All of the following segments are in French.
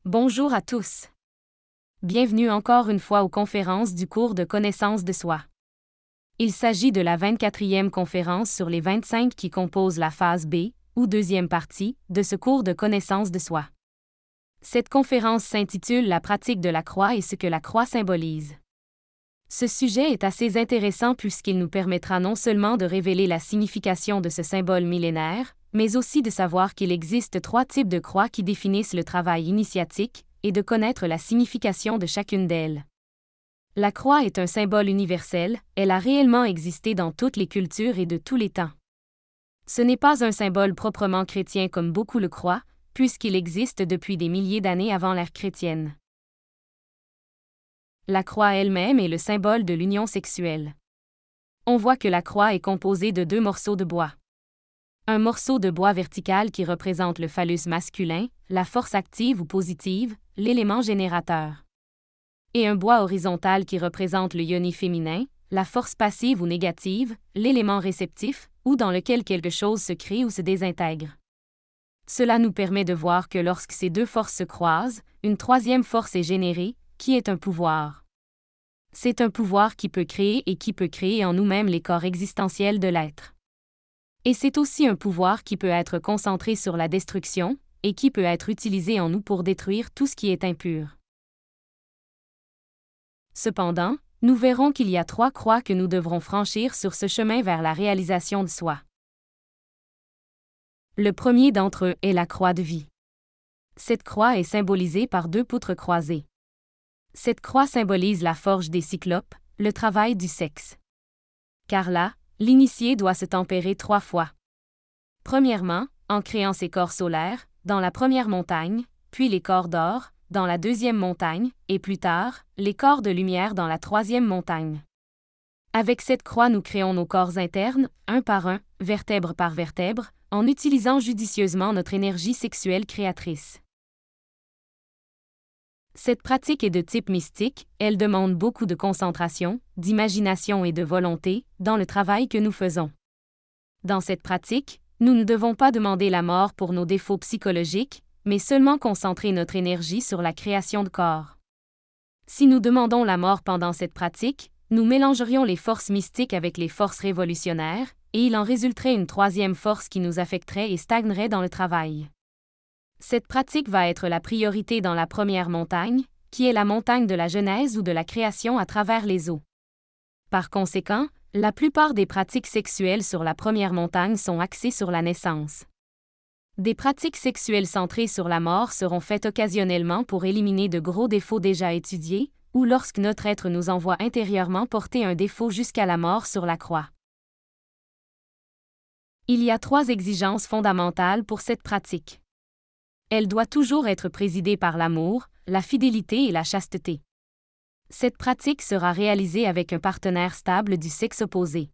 Bonjour à tous. Bienvenue encore une fois aux conférences du cours de connaissance de soi. Il s'agit de la 24e conférence sur les 25 qui composent la phase B, ou deuxième partie, de ce cours de connaissance de soi. Cette conférence s'intitule La pratique de la croix et ce que la croix symbolise. Ce sujet est assez intéressant puisqu'il nous permettra non seulement de révéler la signification de ce symbole millénaire, mais aussi de savoir qu'il existe 3 types de croix qui définissent le travail initiatique, et de connaître la signification de chacune d'elles. La croix est un symbole universel, elle a réellement existé dans toutes les cultures et de tous les temps. Ce n'est pas un symbole proprement chrétien comme beaucoup le croient, puisqu'il existe depuis des milliers d'années avant l'ère chrétienne. La croix elle-même est le symbole de l'union sexuelle. On voit que la croix est composée de 2 morceaux de bois. Un morceau de bois vertical qui représente le phallus masculin, la force active ou positive, l'élément générateur. Et un bois horizontal qui représente le yoni féminin, la force passive ou négative, l'élément réceptif, ou dans lequel quelque chose se crée ou se désintègre. Cela nous permet de voir que lorsque ces 2 forces se croisent, une 3e force est générée, qui est un pouvoir. C'est un pouvoir qui peut créer et qui peut créer en nous-mêmes les corps existentiels de l'être. Et c'est aussi un pouvoir qui peut être concentré sur la destruction, et qui peut être utilisé en nous pour détruire tout ce qui est impur. Cependant, nous verrons qu'il y a 3 croix que nous devrons franchir sur ce chemin vers la réalisation de soi. Le premier d'entre eux est la croix de vie. Cette croix est symbolisée par 2 poutres croisées. Cette croix symbolise la forge des cyclopes, le travail du sexe. Car là, l'initié doit se tempérer 3 fois. Premièrement, en créant ses corps solaires, dans la première montagne, puis les corps d'or, dans la 2e montagne, et plus tard, les corps de lumière dans la 3e montagne. Avec cette croix nous créons nos corps internes, un par un, vertèbre par vertèbre, en utilisant judicieusement notre énergie sexuelle créatrice. Cette pratique est de type mystique, elle demande beaucoup de concentration, d'imagination et de volonté, dans le travail que nous faisons. Dans cette pratique, nous ne devons pas demander la mort pour nos défauts psychologiques, mais seulement concentrer notre énergie sur la création de corps. Si nous demandons la mort pendant cette pratique, nous mélangerions les forces mystiques avec les forces révolutionnaires, et il en résulterait une 3e force qui nous affecterait et stagnerait dans le travail. Cette pratique va être la priorité dans la première montagne, qui est la montagne de la genèse ou de la création à travers les eaux. Par conséquent, la plupart des pratiques sexuelles sur la première montagne sont axées sur la naissance. Des pratiques sexuelles centrées sur la mort seront faites occasionnellement pour éliminer de gros défauts déjà étudiés, ou lorsque notre être nous envoie intérieurement porter un défaut jusqu'à la mort sur la croix. Il y a 3 exigences fondamentales pour cette pratique. Elle doit toujours être présidée par l'amour, la fidélité et la chasteté. Cette pratique sera réalisée avec un partenaire stable du sexe opposé.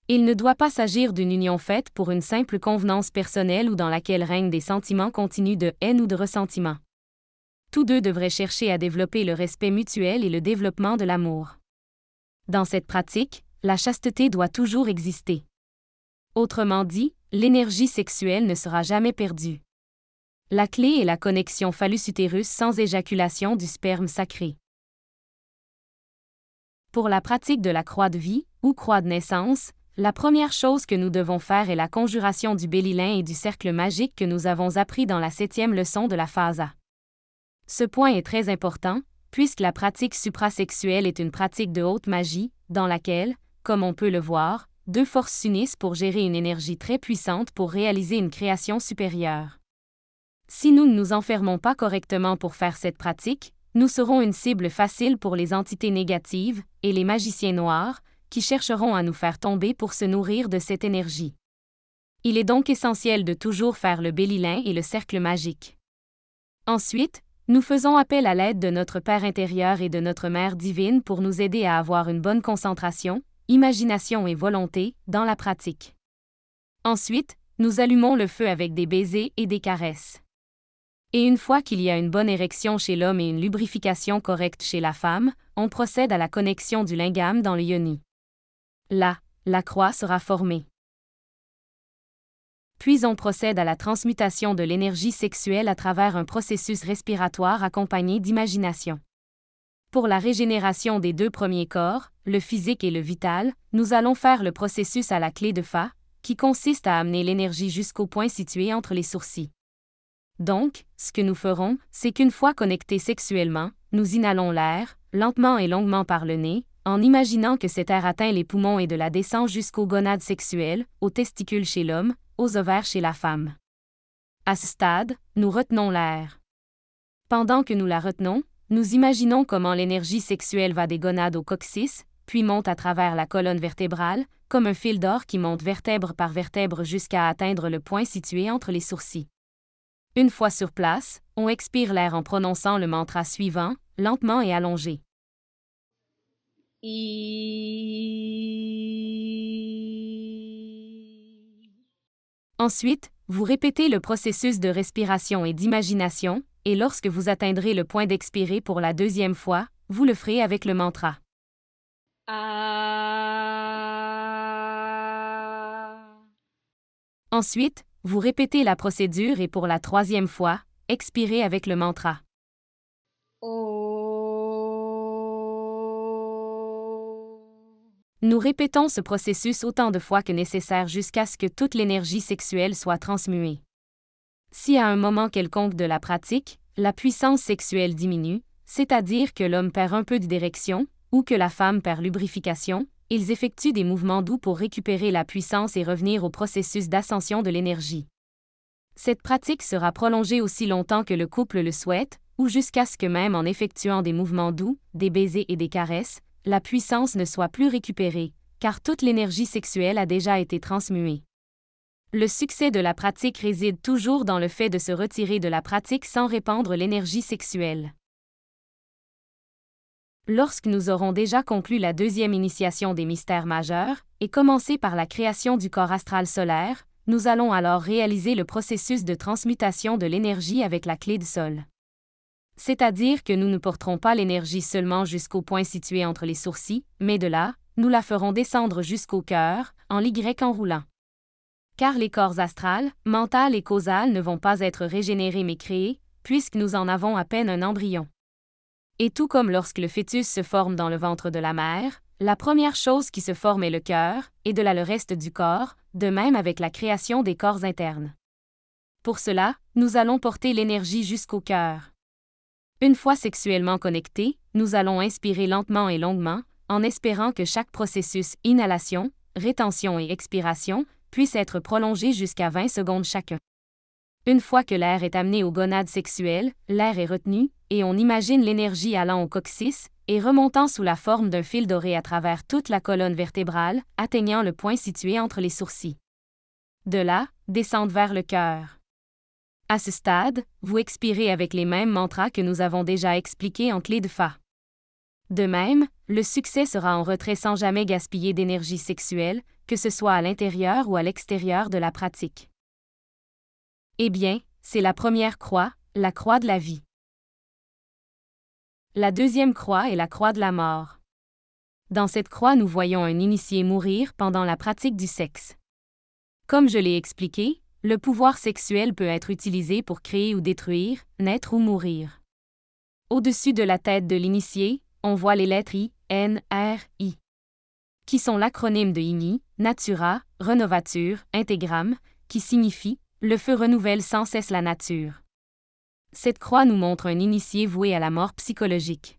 Il ne doit pas s'agir d'une union faite pour une simple convenance personnelle ou dans laquelle règnent des sentiments continus de haine ou de ressentiment. Tous 2 devraient chercher à développer le respect mutuel et le développement de l'amour. Dans cette pratique, la chasteté doit toujours exister. Autrement dit, l'énergie sexuelle ne sera jamais perdue. La clé est la connexion phallus-utérus sans éjaculation du sperme sacré. Pour la pratique de la croix de vie, ou croix de naissance, la première chose que nous devons faire est la conjuration du bélilin et du cercle magique que nous avons appris dans la 7e leçon de la phase A. Ce point est très important, puisque la pratique suprasexuelle est une pratique de haute magie, dans laquelle, comme on peut le voir, 2 forces s'unissent pour gérer une énergie très puissante pour réaliser une création supérieure. Si nous ne nous enfermons pas correctement pour faire cette pratique, nous serons une cible facile pour les entités négatives et les magiciens noirs, qui chercheront à nous faire tomber pour se nourrir de cette énergie. Il est donc essentiel de toujours faire le bélilin et le cercle magique. Ensuite, nous faisons appel à l'aide de notre Père intérieur et de notre Mère divine pour nous aider à avoir une bonne concentration, imagination et volonté dans la pratique. Ensuite, nous allumons le feu avec des baisers et des caresses. Et une fois qu'il y a une bonne érection chez l'homme et une lubrification correcte chez la femme, on procède à la connexion du lingam dans le yoni. Là, la croix sera formée. Puis on procède à la transmutation de l'énergie sexuelle à travers un processus respiratoire accompagné d'imagination. Pour la régénération des deux premiers corps, le physique et le vital, nous allons faire le processus à la clé de Fa, qui consiste à amener l'énergie jusqu'au point situé entre les sourcils. Donc, ce que nous ferons, c'est qu'une fois connectés sexuellement, nous inhalons l'air, lentement et longuement par le nez, en imaginant que cet air atteint les poumons et de la descend jusqu'aux gonades sexuelles, aux testicules chez l'homme, aux ovaires chez la femme. À ce stade, nous retenons l'air. Pendant que nous la retenons, nous imaginons comment l'énergie sexuelle va des gonades au coccyx, puis monte à travers la colonne vertébrale, comme un fil d'or qui monte vertèbre par vertèbre jusqu'à atteindre le point situé entre les sourcils. Une fois sur place, on expire l'air en prononçant le mantra suivant, lentement et allongé. Ensuite, vous répétez le processus de respiration et d'imagination, et lorsque vous atteindrez le point d'expirer pour la deuxième fois, vous le ferez avec le mantra. Ensuite, vous répétez la procédure et pour la troisième fois, expirez avec le mantra. Nous répétons ce processus autant de fois que nécessaire jusqu'à ce que toute l'énergie sexuelle soit transmuée. Si à un moment quelconque de la pratique, la puissance sexuelle diminue, c'est-à-dire que l'homme perd un peu de d'érection, ou que la femme perd lubrification, ils effectuent des mouvements doux pour récupérer la puissance et revenir au processus d'ascension de l'énergie. Cette pratique sera prolongée aussi longtemps que le couple le souhaite, ou jusqu'à ce que même en effectuant des mouvements doux, des baisers et des caresses, la puissance ne soit plus récupérée, car toute l'énergie sexuelle a déjà été transmuée. Le succès de la pratique réside toujours dans le fait de se retirer de la pratique sans répandre l'énergie sexuelle. Lorsque nous aurons déjà conclu la deuxième initiation des mystères majeurs, et commencé par la création du corps astral solaire, nous allons alors réaliser le processus de transmutation de l'énergie avec la clé du sol. C'est-à-dire que nous ne porterons pas l'énergie seulement jusqu'au point situé entre les sourcils, mais de là, nous la ferons descendre jusqu'au cœur, en l'Y en roulant. Car les corps astral, mental et causal ne vont pas être régénérés mais créés, puisque nous en avons à peine un embryon. Et tout comme lorsque le fœtus se forme dans le ventre de la mère, la première chose qui se forme est le cœur, et de là le reste du corps, de même avec la création des corps internes. Pour cela, nous allons porter l'énergie jusqu'au cœur. Une fois sexuellement connectés, nous allons inspirer lentement et longuement, en espérant que chaque processus inhalation, rétention et expiration puisse être prolongé jusqu'à 20 secondes chacun. Une fois que l'air est amené aux gonades sexuelles, l'air est retenu, et on imagine l'énergie allant au coccyx et remontant sous la forme d'un fil doré à travers toute la colonne vertébrale, atteignant le point situé entre les sourcils. De là, descendre vers le cœur. À ce stade, vous expirez avec les mêmes mantras que nous avons déjà expliqués en clé de Fa. De même, le succès sera en retrait sans jamais gaspiller d'énergie sexuelle, que ce soit à l'intérieur ou à l'extérieur de la pratique. Eh bien, c'est la première croix, la croix de la vie. La deuxième croix est la croix de la mort. Dans cette croix, nous voyons un initié mourir pendant la pratique du sexe. Comme je l'ai expliqué, le pouvoir sexuel peut être utilisé pour créer ou détruire, naître ou mourir. Au-dessus de la tête de l'initié, on voit les lettres I, N, R, I, qui sont l'acronyme de INI, Natura, Renovature, Intégramme, qui signifie « Le feu renouvelle sans cesse la nature ». Cette croix nous montre un initié voué à la mort psychologique.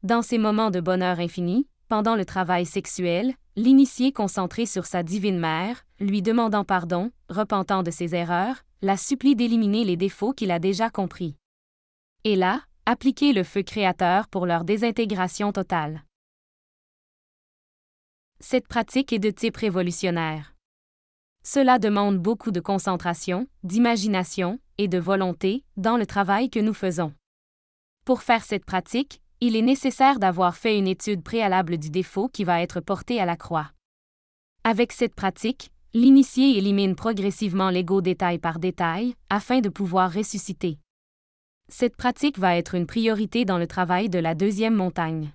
Dans ces moments de bonheur infini, pendant le travail sexuel, l'initié concentré sur sa divine mère, lui demandant pardon, repentant de ses erreurs, la supplie d'éliminer les défauts qu'il a déjà compris. Et là, appliquer le feu créateur pour leur désintégration totale. Cette pratique est de type révolutionnaire. Cela demande beaucoup de concentration, d'imagination et de volonté dans le travail que nous faisons. Pour faire cette pratique, il est nécessaire d'avoir fait une étude préalable du défaut qui va être porté à la croix. Avec cette pratique, l'initié élimine progressivement l'ego détail par détail, afin de pouvoir ressusciter. Cette pratique va être une priorité dans le travail de la deuxième montagne.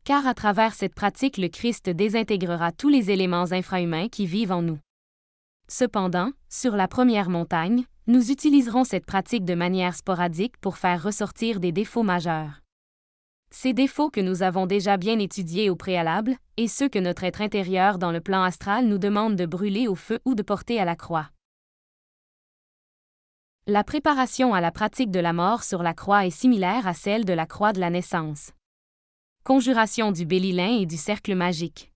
Car à travers cette pratique, le Christ désintégrera tous les éléments infrahumains qui vivent en nous. Cependant, sur la première montagne, nous utiliserons cette pratique de manière sporadique pour faire ressortir des défauts majeurs. Ces défauts que nous avons déjà bien étudiés au préalable, et ceux que notre être intérieur dans le plan astral nous demande de brûler au feu ou de porter à la croix. La préparation à la pratique de la mort sur la croix est similaire à celle de la croix de la naissance. Conjuration du Béli-Lin et du cercle magique.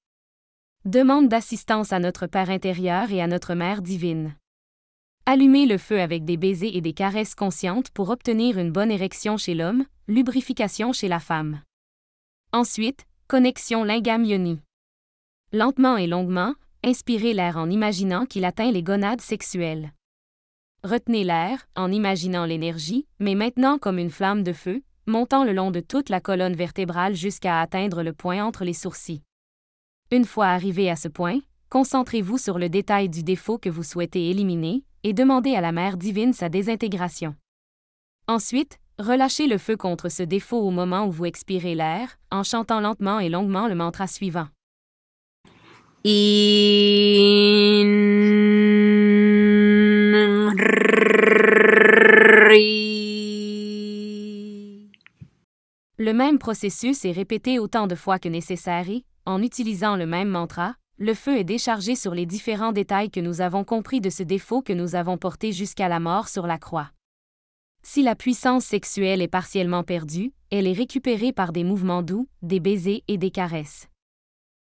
Demande d'assistance à notre Père intérieur et à notre Mère divine. Allumer le feu avec des baisers et des caresses conscientes pour obtenir une bonne érection chez l'homme, lubrification chez la femme. Ensuite, connexion lingam-yoni. Lentement et longuement, inspirez l'air en imaginant qu'il atteint les gonades sexuelles. Retenez l'air, en imaginant l'énergie, mais maintenant comme une flamme de feu, montant le long de toute la colonne vertébrale jusqu'à atteindre le point entre les sourcils. Une fois arrivé à ce point, concentrez-vous sur le détail du défaut que vous souhaitez éliminer, et demandez à la Mère divine sa désintégration. Ensuite, relâchez le feu contre ce défaut au moment où vous expirez l'air, en chantant lentement et longuement le mantra suivant. Le même processus est répété autant de fois que nécessaire et, en utilisant le même mantra, le feu est déchargé sur les différents détails que nous avons compris de ce défaut que nous avons porté jusqu'à la mort sur la croix. Si la puissance sexuelle est partiellement perdue, elle est récupérée par des mouvements doux, des baisers et des caresses.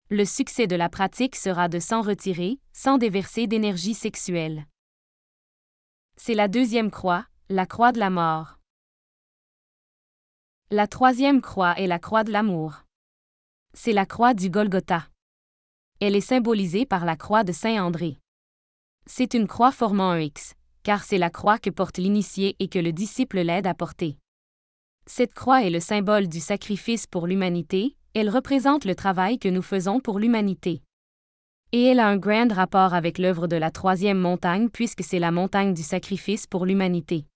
Le succès de la pratique sera de s'en retirer, sans déverser d'énergie sexuelle. C'est la deuxième croix, la croix de la mort. La troisième croix est la croix de l'amour. C'est la croix du Golgotha. Elle est symbolisée par la croix de Saint André. C'est une croix formant un X, car c'est la croix que porte l'initié et que le disciple l'aide à porter. Cette croix est le symbole du sacrifice pour l'humanité, elle représente le travail que nous faisons pour l'humanité. Et elle a un grand rapport avec l'œuvre de la troisième montagne puisque c'est la montagne du sacrifice pour l'humanité.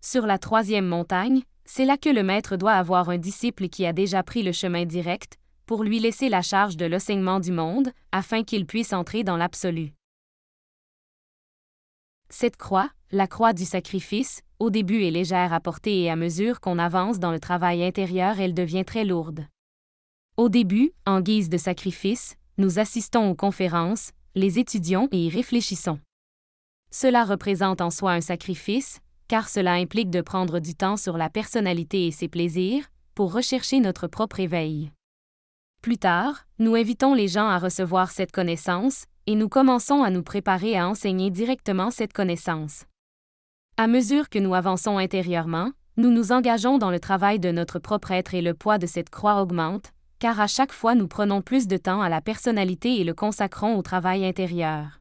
Sur la troisième montagne, c'est là que le maître doit avoir un disciple qui a déjà pris le chemin direct, pour lui laisser la charge de l'enseignement du monde, afin qu'il puisse entrer dans l'absolu. Cette croix, la croix du sacrifice, au début est légère à porter et à mesure qu'on avance dans le travail intérieur, elle devient très lourde. Au début, en guise de sacrifice, nous assistons aux conférences, les étudions et y réfléchissons. Cela représente en soi un sacrifice, car cela implique de prendre du temps sur la personnalité et ses plaisirs, pour rechercher notre propre éveil. Plus tard, nous invitons les gens à recevoir cette connaissance, et nous commençons à nous préparer à enseigner directement cette connaissance. À mesure que nous avançons intérieurement, nous nous engageons dans le travail de notre propre être et le poids de cette croix augmente, car à chaque fois nous prenons plus de temps à la personnalité et le consacrons au travail intérieur.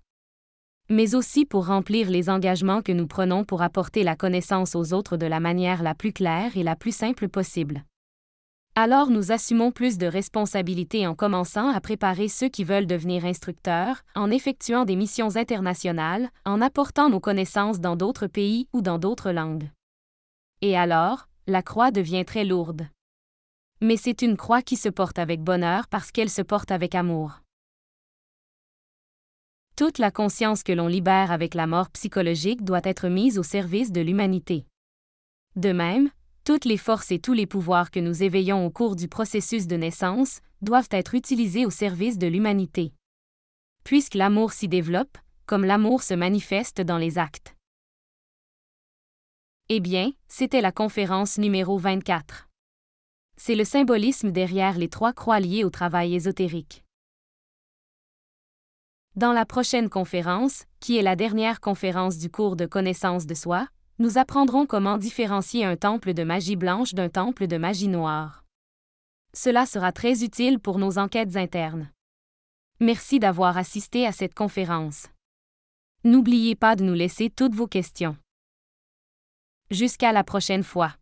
Mais aussi pour remplir les engagements que nous prenons pour apporter la connaissance aux autres de la manière la plus claire et la plus simple possible. Alors nous assumons plus de responsabilités en commençant à préparer ceux qui veulent devenir instructeurs, en effectuant des missions internationales, en apportant nos connaissances dans d'autres pays ou dans d'autres langues. Et alors, la croix devient très lourde. Mais c'est une croix qui se porte avec bonheur parce qu'elle se porte avec amour. Toute la conscience que l'on libère avec la mort psychologique doit être mise au service de l'humanité. De même, toutes les forces et tous les pouvoirs que nous éveillons au cours du processus de naissance doivent être utilisés au service de l'humanité. Puisque l'amour s'y développe, comme l'amour se manifeste dans les actes. Eh bien, c'était la conférence numéro 24. C'est le symbolisme derrière les trois croix liées au travail ésotérique. Dans la prochaine conférence, qui est la dernière conférence du cours de connaissance de soi, nous apprendrons comment différencier un temple de magie blanche d'un temple de magie noire. Cela sera très utile pour nos enquêtes internes. Merci d'avoir assisté à cette conférence. N'oubliez pas de nous laisser toutes vos questions. Jusqu'à la prochaine fois.